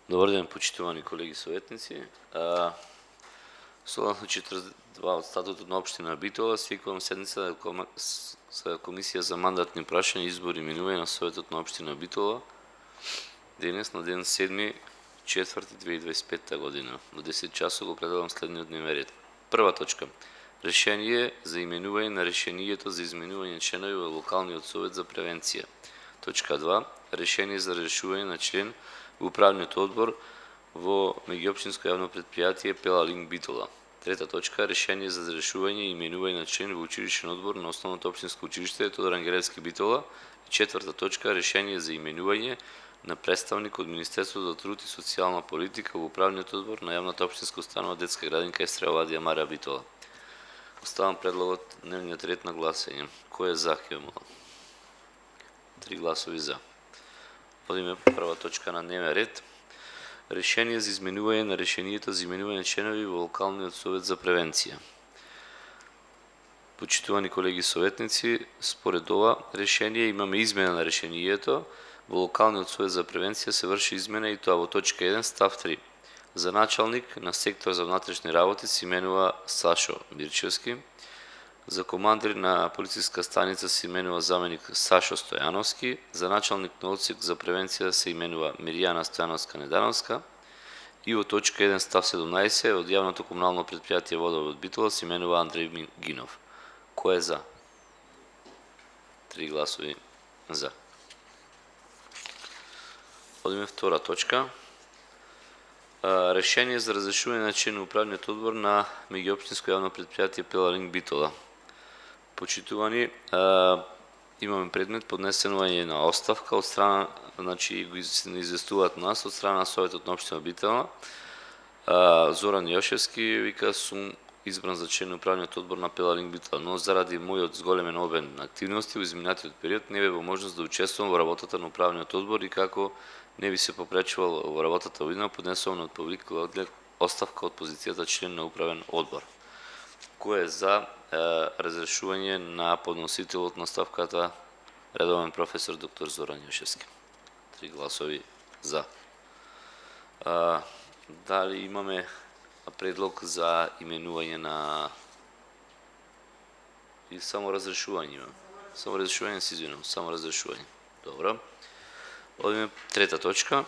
Добар ден, почитувани колеги советници. Согласно 42 од статутот на општина Битола, свикувам седница за комисија за мандатни прашања, избори и именување на советот на општина Битола денес на ден 7.4.2025 година. До 10 часот го предлагам следниот дневен ред. Прва точка. Решение за именување на решението за изменување членови во локалниот совет за превенција. Точка 2. Решение за решување на член во управниот одбор во меѓуопштинско јавно предпријатие Пелалинг Битола. Трета точка. Решение за решување и именување на член во училишен одбор на Основното општинско училиште Тодор Ангелевски Битола. И четврта точка. Решение за именување на представник од Министерството за труд и социјална политика во управниот одбор на јавната општинска установа Детска градинка Естра Овадија Марија Битола. Оставам предлогот дневниот ред на гласање. Кој е за? 3 гласови за. Одиме по прва точка на дневен ред. Решение за изменување на решението за именување на членови во локалниот совет за превенција. Почитувани колеги советници, според ова решение имаме измена на решението. Во локалниот совет за превенција се врши измена и тоа во точка 1 став 3. За началник на сектор за внатрешни работи се именува Сашо Мирчевски. За командир на полициска станица се именува заменик Сашо Стојановски. За началник на одсек за превенција се именува Миријана Стојановска Недановска. И во точка 1 став 17 од јавното комунално предпријатие Водовод Битола се именува Андреј Гинов. Кој е за? 3 гласови за. Одиме втора точка. Решение за разрешување на член на управниот одбор на меѓуопштинско јавно предпријатие Пелалинг Битола. Почитувани, имаме предмет поднесување на оставка од страна, значи го известуваат нас од страна на Советот на општина Битола. Зоран Јошевски вика сум избран за член на управниот одбор на Пелалинг Битола, но заради мојот зголемен обем на активности во изминатиот период не бе во можност да учествувам во работата на управниот одбор и како не би се попречувал во работата година, поднесувам на публикува оставка од позицијата член на управен одбор. Кој е за разрешување на подносителот на ставката редовен професор доктор Зоран Јошевски? 3 гласови за. Дали имаме предлог за именување на и само разрешување? Само разрешување, се извинувам, само разрешување. Добро. Одиме трета точка.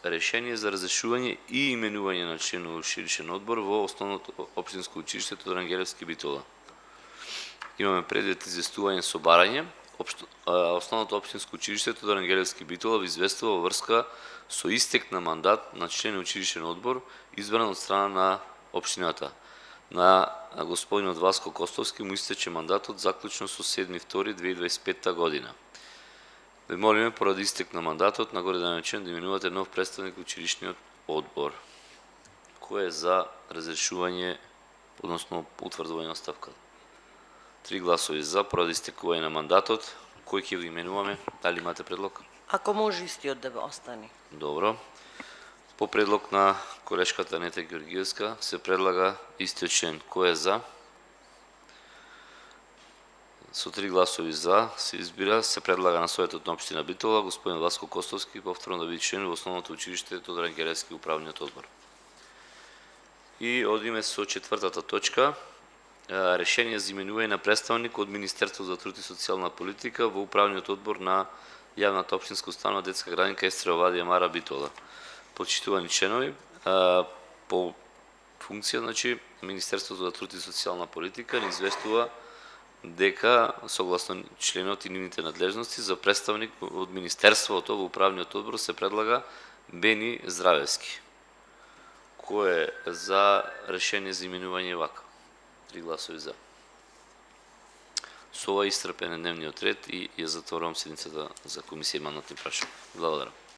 Решение за разрешување и именување на член на училишен одбор во Основното општинско училиште Тодор Ангелевски Битола. Имаме предвид известување со барање. Основното општинско училиште Тодор Ангелевски Битола ви известува во врска со истек на мандат на член на училишен одбор избран од страна на општината. На господинот Васко Костовски му истече мандатот заклучно со 7.2.2025 година. Ве молиме поради истек на мандатот на горе член да именувате нов представник во училишниот одбор. Кој е за разрешување, односно утврдување на оставката? 3 гласови за поради истекување на мандатот. Кој ќе го именуваме? Дали имате предлог? Ако може истиот да остане. Добро. По предлог на колешката Нета Георгиевска се предлага истиот член. Кој е за? Со 3 гласови за се избира, се предлага на Советот на општина Битола господин Васко Костовски повторно да биде член во Основното училиште Тодор Ангелевски управниот одбор. И одиме со четвртата точка. Решение за именување на представник од Министерството за труд и социјална политика во управниот одбор на јавната општинска установа Детска градинка Естра Овадија Марија Битола. Почитувани членови, по функција, значи, Министерството за труд и социјална политика ни известува дека, согласно членот и нивните надлежности, за представник од Министерството во управниот одбор се предлага Бени Здравевски. Кој е за решение за именување вака? 3 гласови за. Со ова истрпен е дневниот ред и ја затворувам седницата за комисија мандатни прашања. Благодарам.